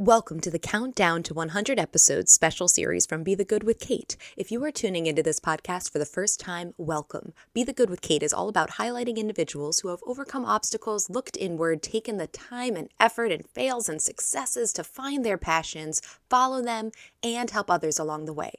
Welcome to the Countdown to 100 Episodes special series from Be the Good with Kate. If you are tuning into this podcast for the first time, welcome. Be the Good with Kate is all about highlighting individuals who have overcome obstacles, looked inward, taken the time and effort and fails and successes to find their passions, follow them, and help others along the way.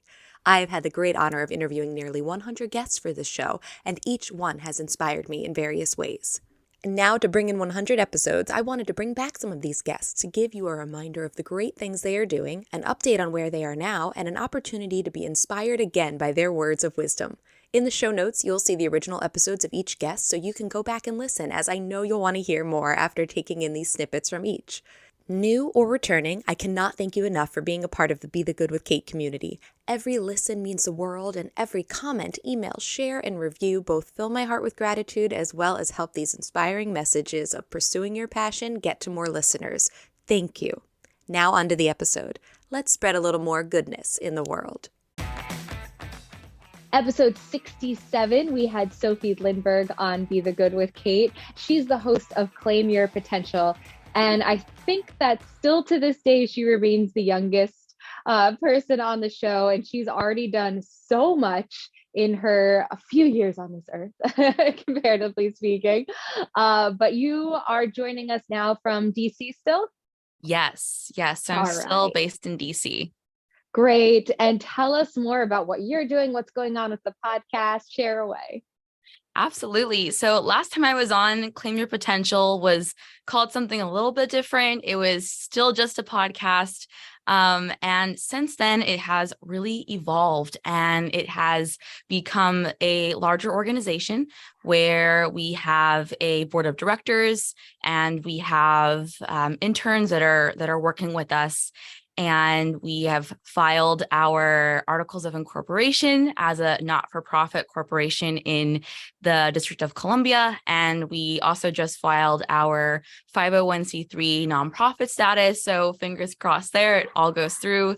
I have had the great honor of interviewing nearly 100 guests for this show, and each one has inspired me in various ways. And now, to bring in 100 episodes, I wanted to bring back some of these guests to give you a reminder of the great things they are doing, an update on where they are now, and an opportunity to be inspired again by their words of wisdom. In the show notes, you'll see the original episodes of each guest so you can go back and listen, as I know you'll want to hear more after taking in these snippets from each. New or returning, I cannot thank you enough for being a part of the Be the Good with Kate community. Every listen means the world, and every comment, email, share, and review both fill my heart with gratitude as well as help these inspiring messages of pursuing your passion get to more listeners. Thank you. Now on to the episode. Let's spread a little more goodness in the world. Episode 67, we had Sophie Lindberg on Be the Good with Kate. She's the host of Claim Your Potential. And I think that still to this day, she remains the youngest person on the show. And she's already done so much in her a few years on this earth, comparatively speaking. But you are joining us now from DC still? Yes. I'm still based in DC. Great. And tell us more about what you're doing, what's going on with the podcast. Share away. Absolutely. So last time I was on, Claim Your Potential was called something a little bit different. It was still just a podcast. And since then, it has really evolved and it has become a larger organization where we have a board of directors and we have interns that are working with us. And we have filed our articles of incorporation as a not-for-profit corporation in the District of Columbia. And we also just filed our 501c3 nonprofit status. So fingers crossed there, it all goes through.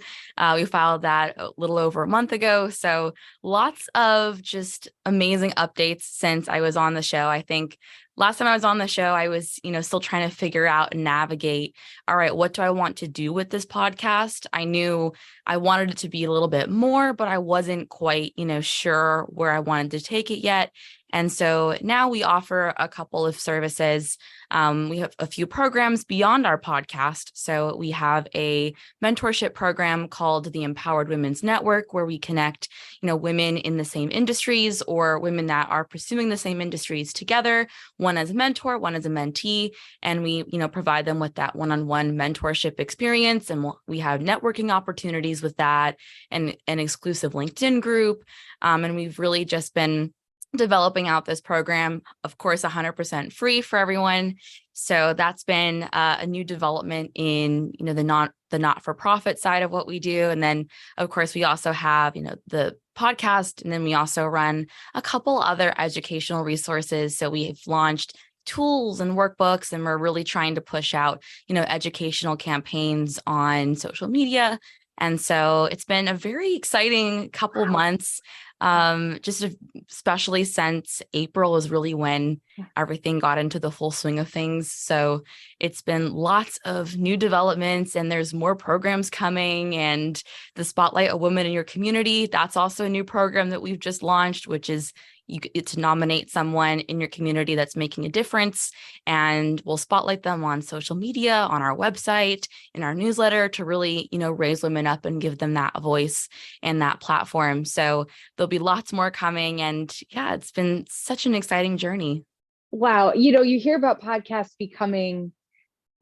We filed that a little over a month ago. So lots of just amazing updates since I was on the show. I think last time I was on the show, I was, still trying to figure out and navigate, all right, what do I want to do with this podcast? I knew I wanted it to be a little bit more, but I wasn't quite, sure where I wanted to take it yet. And so now we offer a couple of services. We have a few programs beyond our podcast. So we have a mentorship program called the Empowered Women's Network, where we connect, women in the same industries or women that are pursuing the same industries together, one as a mentor, one as a mentee, and we, provide them with that one-on-one mentorship experience. And we have networking opportunities with that and an exclusive LinkedIn group. And we've really just been developing out this program, of course, 100% free for everyone. So that's been a new development in, the not-for-profit side of what we do. And then, of course, we also have, the podcast, and then we also run a couple other educational resources. So we've launched tools and workbooks, and we're really trying to push out, educational campaigns on social media. And so it's been a very exciting couple of months. Just especially since April is really when everything got into the full swing of things. So it's been lots of new developments, and there's more programs coming. And the Spotlight a Woman in Your Community, that's also a new program that we've just launched, which is you get to nominate someone in your community that's making a difference, and we'll spotlight them on social media, on our website, in our newsletter to really, raise women up and give them that voice and that platform. So there'll be lots more coming. And yeah, it's been such an exciting journey. Wow. You hear about podcasts becoming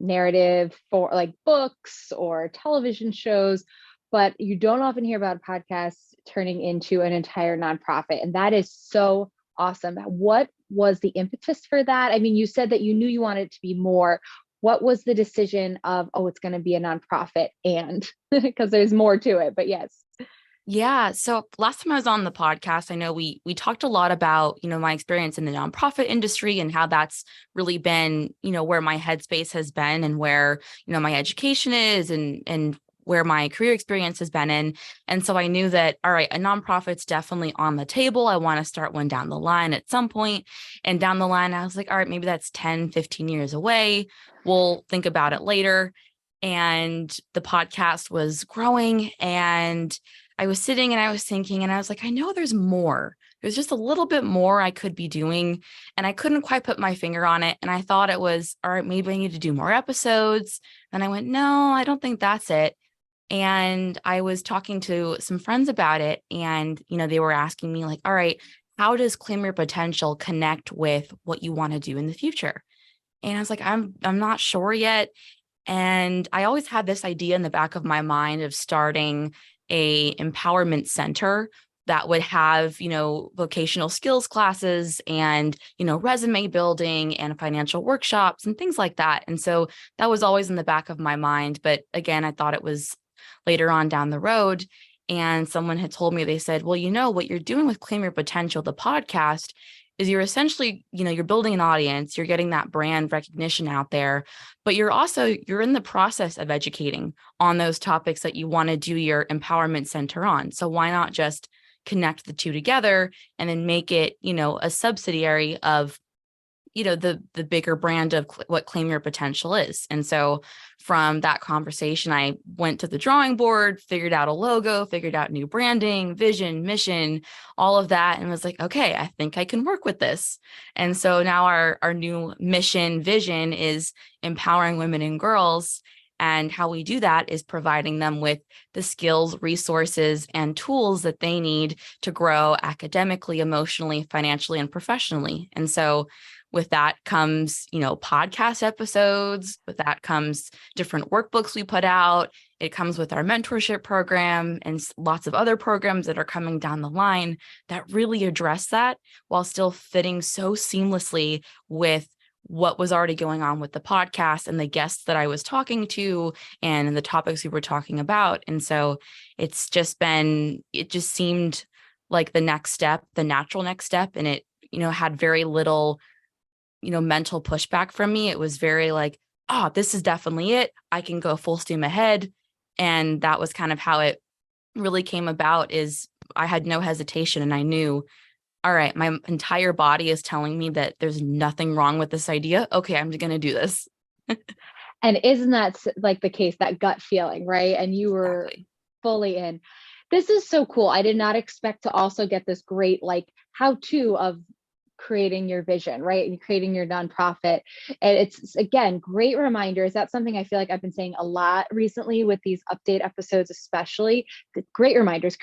narrative for like books or television shows, but you don't often hear about podcasts turning into an entire nonprofit. And that is so awesome. What was the impetus for that? I mean, you said that you knew you wanted it to be more. What was the decision of, it's going to be a nonprofit, and because there's more to it, but yes. Yeah. So last time I was on the podcast, I know we talked a lot about, my experience in the nonprofit industry and how that's really been, where my headspace has been and where, my education is and where my career experience has been in. And so I knew that, all right, a nonprofit's definitely on the table. I want to start one down the line at some point. And down the line, I was like, all right, maybe that's 10, 15 years away. We'll think about it later. and the podcast was growing, and I was sitting and I was thinking, and I was like, I know there's more. There's just a little bit more I could be doing, and I couldn't quite put my finger on it. And I thought it was, all right, maybe I need to do more episodes. And I went, no, I don't think that's it. And I was talking to some friends about it, and, they were asking me like, all right, how does Claim Your Potential connect with what you want to do in the future? And I was like, I'm not sure yet. And I always had this idea in the back of my mind of starting a empowerment center that would have, vocational skills classes and, resume building and financial workshops and things like that. And so that was always in the back of my mind. But again, I thought it was later on down the road. And someone had told me, they said, well, what you're doing with Claim Your Potential, the podcast, is you're essentially, you're building an audience, you're getting that brand recognition out there, but you're in the process of educating on those topics that you want to do your empowerment center on. So why not just connect the two together and then make it, a subsidiary of, the bigger brand of what Claim Your Potential is. And so from that conversation, I went to the drawing board, figured out a logo, figured out new branding, vision, mission, all of that, and was like, okay, I think I can work with this. And so now our new mission vision is empowering women and girls. And how we do that is providing them with the skills, resources, and tools that they need to grow academically, emotionally, financially, and professionally. And so with that comes, podcast episodes. With that comes different workbooks we put out. It comes with our mentorship program and lots of other programs that are coming down the line that really address that while still fitting so seamlessly with what was already going on with the podcast and the guests that I was talking to and the topics we were talking about. And so it just seemed like the next step, the natural next step. And it, had very little mental pushback from me. It was very like, oh, this is definitely it. I can go full steam ahead. And that was kind of how it really came about. Is I had no hesitation, and I knew, all right, my entire body is telling me that there's nothing wrong with this idea. Okay, I'm going to do this. And isn't that like the case, that gut feeling, right? And you were Exactly. fully in. This is so cool. I did not expect to also get this great like how-to of creating your vision, right? And creating your nonprofit. And it's, again, great reminders. That's something I feel like I've been saying a lot recently with these update episodes, especially. Great reminders,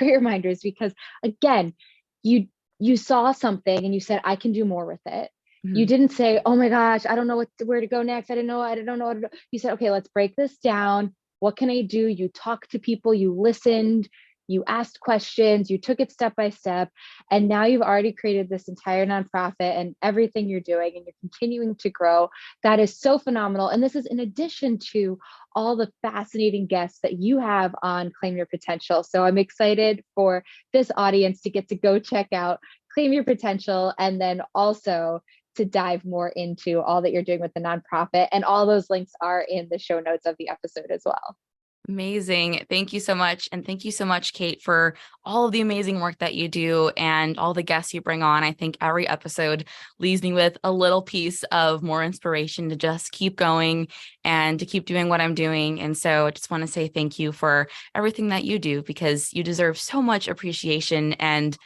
because again, you saw something and you said, I can do more with it. Mm-hmm. You didn't say, oh my gosh, I don't know where to go next. I don't know what to do. You said, okay, let's break this down. What can I do? You talked to people, you listened, you asked questions, you took it step by step, and now you've already created this entire nonprofit and everything you're doing, and you're continuing to grow. That is so phenomenal. And this is in addition to all the fascinating guests that you have on Claim Your Potential. So I'm excited for this audience to get to go check out Claim Your Potential, and then also to dive more into all that you're doing with the nonprofit. And all those links are in the show notes of the episode as well. Amazing. Thank you so much. And thank you so much, Kate, for all of the amazing work that you do and all the guests you bring on. I think every episode leaves me with a little piece of more inspiration to just keep going and to keep doing what I'm doing. And so I just want to say thank you for everything that you do, because you deserve so much appreciation, and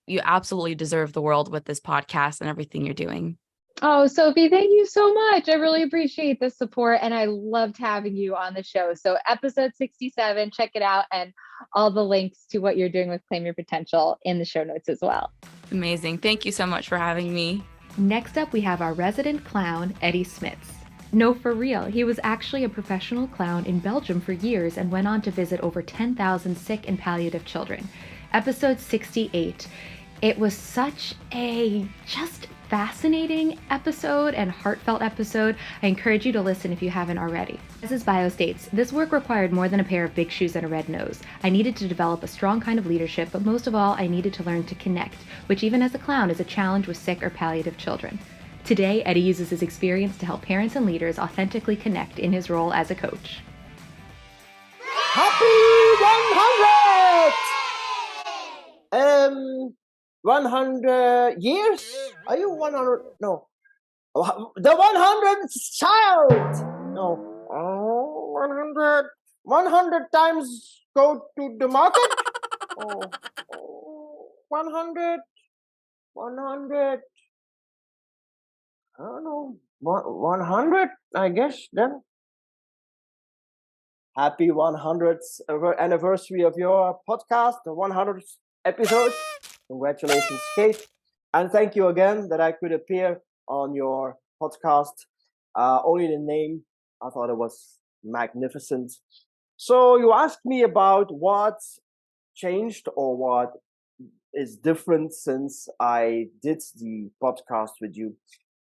you absolutely deserve the world with this podcast and everything you're doing. Oh, Sophie, thank you so much. I really appreciate the support, and I loved having you on the show. So episode 67, check it out, and all the links to what you're doing with Claim Your Potential in the show notes as well. Amazing. Thank you so much for having me. Next up, we have our resident clown, Eddie Smits. No, for real, he was actually a professional clown in Belgium for years and went on to visit over 10,000 sick and palliative children. Episode 68. It was such a just fascinating episode and heartfelt episode. I encourage you to listen if you haven't already. As his bio states, this work required more than a pair of big shoes and a red nose. I needed to develop a strong kind of leadership, but most of all, I needed to learn to connect, which even as a clown is a challenge with sick or palliative children. Today, Eddie uses his experience to help parents and leaders authentically connect in his role as a coach. Happy 100! 100 years? Are you 100? No. The 100th child! No. 100 times go to the market? Oh, 100, 100, I don't know, 100, I guess, then. Happy 100th anniversary of your podcast, the 100th episode. Congratulations, Kate. And thank you again that I could appear on your podcast. Only the name, I thought it was magnificent. So you asked me about what changed or what is different since I did the podcast with you.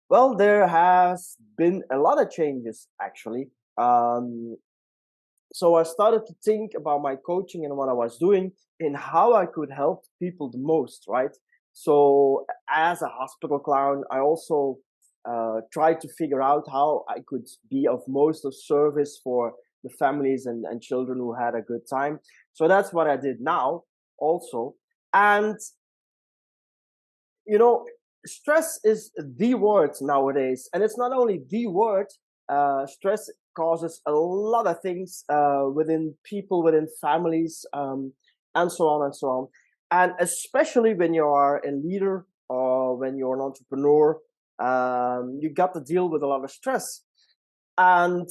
Well, there has been a lot of changes actually. So I started to think about my coaching and what I was doing and how I could help people the most, right? So as a hospital clown, I also tried to figure out how I could be of most of service for the families and children who had a good time. So that's what I did now also. And, you know, stress is the word nowadays. And it's not only the word, stress causes a lot of things within people, within families, and so on and so on. And especially when you are a leader or when you're an entrepreneur, you got to deal with a lot of stress. And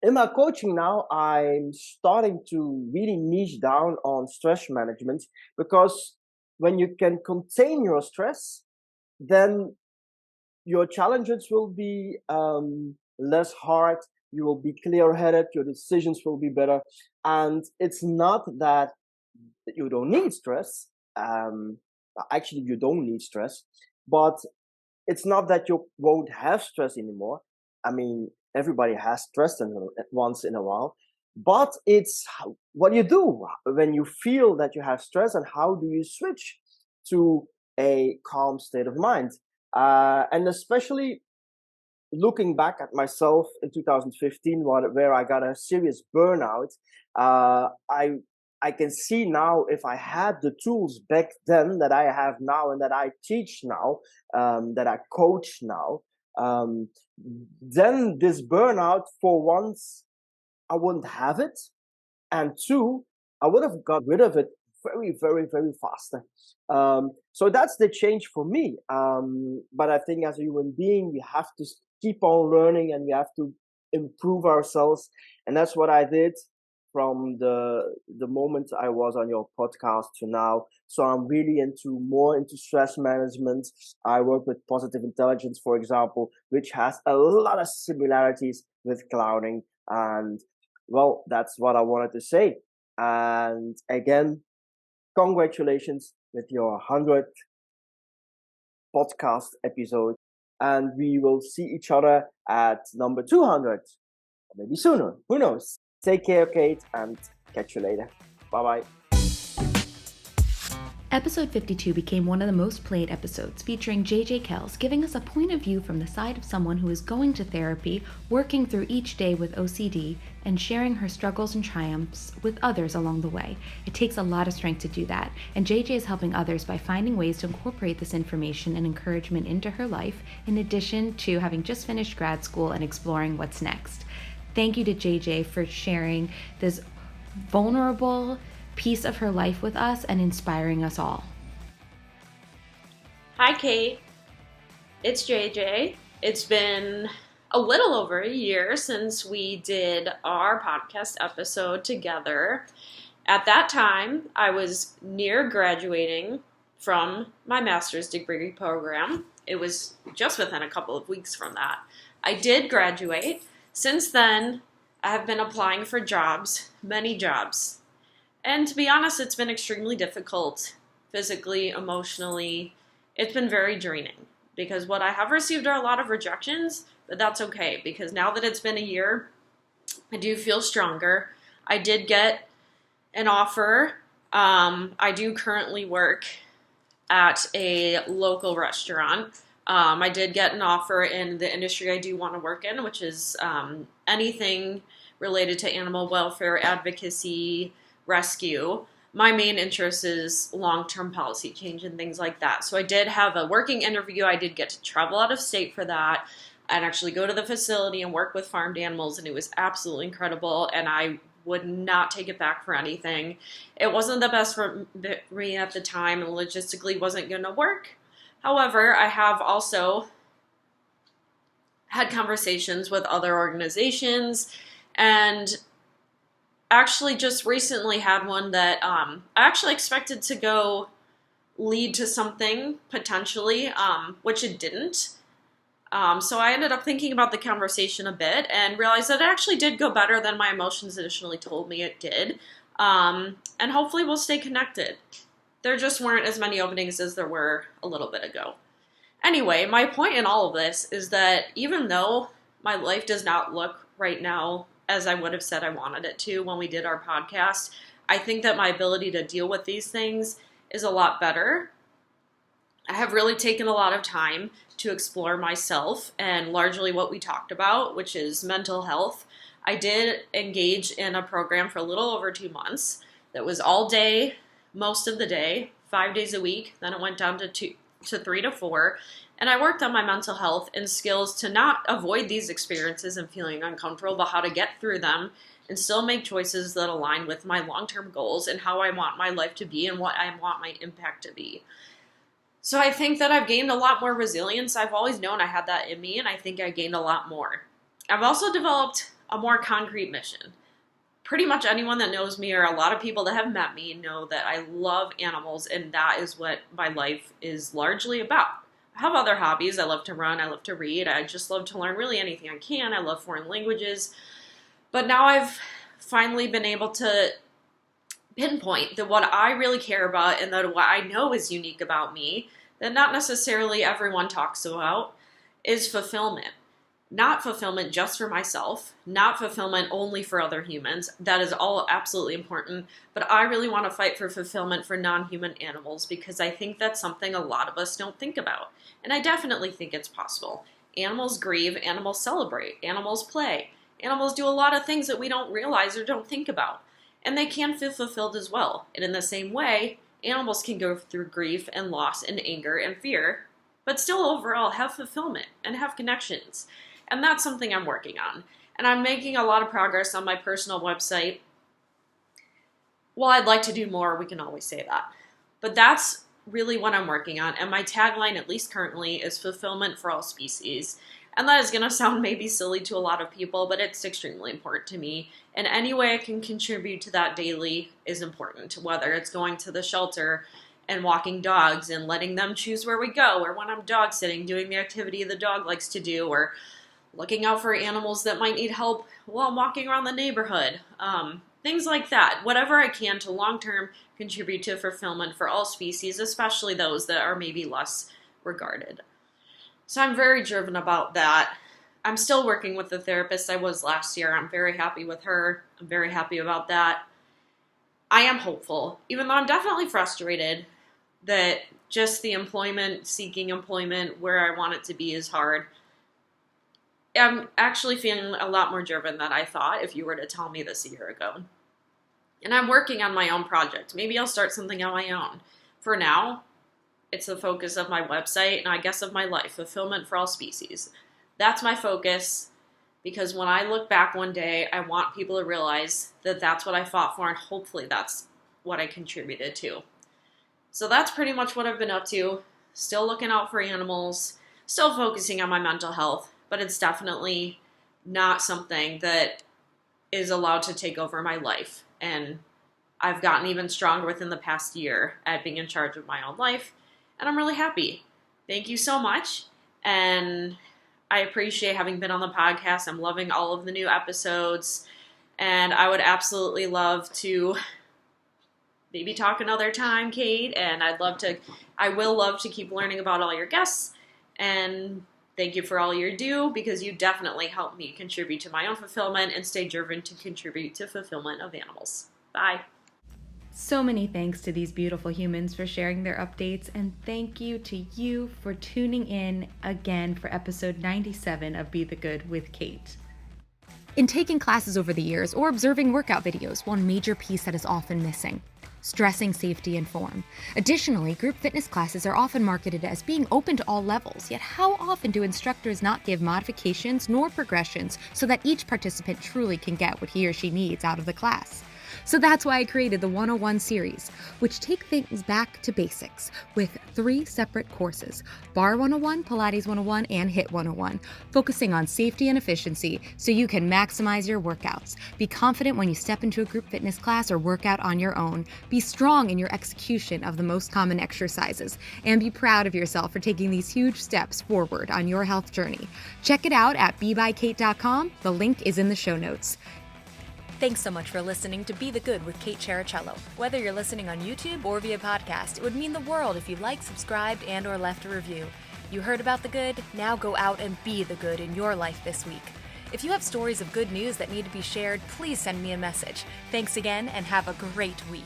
in my coaching now, I'm starting to really niche down on stress management because when you can contain your stress, then your challenges will be less hard. You will be clear-headed. Your decisions will be better. And it's not that you don't need stress. Actually, you don't need stress, but it's not that you won't have stress anymore. I mean, everybody has stress once in a while, but it's what you do when you feel that you have stress and how do you switch to a calm state of mind. And especially looking back at myself in 2015, where I got a serious burnout, I can see now if I had the tools back then that I have now and that I teach now, that I coach now, then this burnout, for once, I wouldn't have it. And two, I would have got rid of it very, very, very faster. So that's the change for me. But I think as a human being, we have to keep on learning and we have to improve ourselves. And that's what I did from the moment I was on your podcast to now. So I'm really more into stress management. I work with positive intelligence, for example, which has a lot of similarities with clowning. And well, that's what I wanted to say. And again, congratulations with your 100th podcast episode. And we will see each other at number 200, or maybe sooner. Who knows? Take care, Kate, and catch you later. Bye-bye. Episode 52 became one of the most played episodes, featuring JJ Kells giving us a point of view from the side of someone who is going to therapy, working through each day with OCD, and sharing her struggles and triumphs with others along the way. It takes a lot of strength to do that, and JJ is helping others by finding ways to incorporate this information and encouragement into her life, in addition to having just finished grad school and exploring what's next. Thank you to JJ for sharing this vulnerable piece of her life with us and inspiring us all. Hi, Kate. It's JJ. It's been a little over a year since we did our podcast episode together. At that time, I was near graduating from my master's degree program. It was just within a couple of weeks from that. I did graduate. Since then, I have been applying for jobs, many jobs. And to be honest, it's been extremely difficult, physically, emotionally. It's been very draining because what I have received are a lot of rejections, but that's okay because now that it's been a year, I do feel stronger. I did get an offer. I do currently work at a local restaurant. I did get an offer in the industry I do want to work in, which is anything related to animal welfare, advocacy, rescue. My main interest is long-term policy change and things like that. So I did have a working interview. I did get to travel out of state for that. I'd actually go to the facility and work with farmed animals, and it was absolutely incredible, and I would not take it back for anything. It wasn't the best for me at the time, and logistically wasn't going to work. However, I have also had conversations with other organizations, and actually just recently had one that I actually expected to go lead to something potentially, which it didn't. So I ended up thinking about the conversation a bit and realized that it actually did go better than my emotions initially told me it did. And hopefully we'll stay connected. There just weren't as many openings as there were a little bit ago. Anyway, my point in all of this is that even though my life does not look right now as I would have said I wanted it to when we did our podcast, I think that my ability to deal with these things is a lot better. I have really taken a lot of time to explore myself and largely what we talked about, which is mental health. I did engage in a program for a little over 2 months that was all day, most of the day, 5 days a week. Then it went down to 3 to 4. And I worked on my mental health and skills to not avoid these experiences and feeling uncomfortable, but how to get through them and still make choices that align with my long-term goals and how I want my life to be and what I want my impact to be. So I think that I've gained a lot more resilience. I've always known I had that in me, and I think I gained a lot more. I've also developed a more concrete mission. Pretty much anyone that knows me, or a lot of people that have met me, know that I love animals, and that is what my life is largely about. I have other hobbies. I love to run. I love to read. I just love to learn really anything I can. I love foreign languages. But now I've finally been able to pinpoint that what I really care about and that what I know is unique about me, that not necessarily everyone talks about, is fulfillment. Not fulfillment just for myself, not fulfillment only for other humans. That is all absolutely important, but I really want to fight for fulfillment for non-human animals because I think that's something a lot of us don't think about. And I definitely think it's possible. Animals grieve, animals celebrate, animals play. Animals do a lot of things that we don't realize or don't think about. And they can feel fulfilled as well. And in the same way, animals can go through grief and loss and anger and fear, but still overall have fulfillment and have connections. And that's something I'm working on. And I'm making a lot of progress on my personal website. While I'd like to do more, we can always say that. But that's really what I'm working on. And my tagline, at least currently, is fulfillment for all species. And that is going to sound maybe silly to a lot of people, but it's extremely important to me. And any way I can contribute to that daily is important, whether it's going to the shelter and walking dogs and letting them choose where we go, or when I'm dog sitting, doing the activity the dog likes to do, or looking out for animals that might need help while I'm walking around the neighborhood. Things like that. Whatever I can to long-term contribute to fulfillment for all species, especially those that are maybe less regarded. So I'm very driven about that. I'm still working with the therapist I was last year. I'm very happy with her. I'm very happy about that. I am hopeful, even though I'm definitely frustrated that just the seeking employment where I want it to be is hard. I'm actually feeling a lot more driven than I thought if you were to tell me this a year ago. And I'm working on my own project. Maybe I'll start something on my own. For now, it's the focus of my website and I guess of my life, fulfillment for all species. That's my focus because when I look back one day, I want people to realize that that's what I fought for and hopefully that's what I contributed to. So that's pretty much what I've been up to. Still looking out for animals, still focusing on my mental health, but it's definitely not something that is allowed to take over my life. And I've gotten even stronger within the past year at being in charge of my own life. And I'm really happy. Thank you so much. And I appreciate having been on the podcast. I'm loving all of the new episodes. And I would absolutely love to maybe talk another time, Kate. And I will love to keep learning about all your guests. And thank you for all you do because you definitely help me contribute to my own fulfillment and stay driven to contribute to fulfillment of animals. Bye. So many thanks to these beautiful humans for sharing their updates, and thank you to you for tuning in again for episode 97 of Be the Good with Kate. In taking classes over the years or observing workout videos, one major piece that is often missing: stressing safety and form. Additionally, group fitness classes are often marketed as being open to all levels, yet how often do instructors not give modifications nor progressions so that each participant truly can get what he or she needs out of the class? So that's why I created the 101 series, which take things back to basics with 3 separate courses: Bar 101, Pilates 101, and HIIT 101, focusing on safety and efficiency so you can maximize your workouts. Be confident when you step into a group fitness class or workout on your own. Be strong in your execution of the most common exercises, and be proud of yourself for taking these huge steps forward on your health journey. Check it out at bebykate.com. The link is in the show notes. Thanks so much for listening to Be the Good with Kate Chericello. Whether you're listening on YouTube or via podcast, it would mean the world if you liked, subscribed, and or left a review. You heard about the good? Now go out and be the good in your life this week. If you have stories of good news that need to be shared, please send me a message. Thanks again, and have a great week.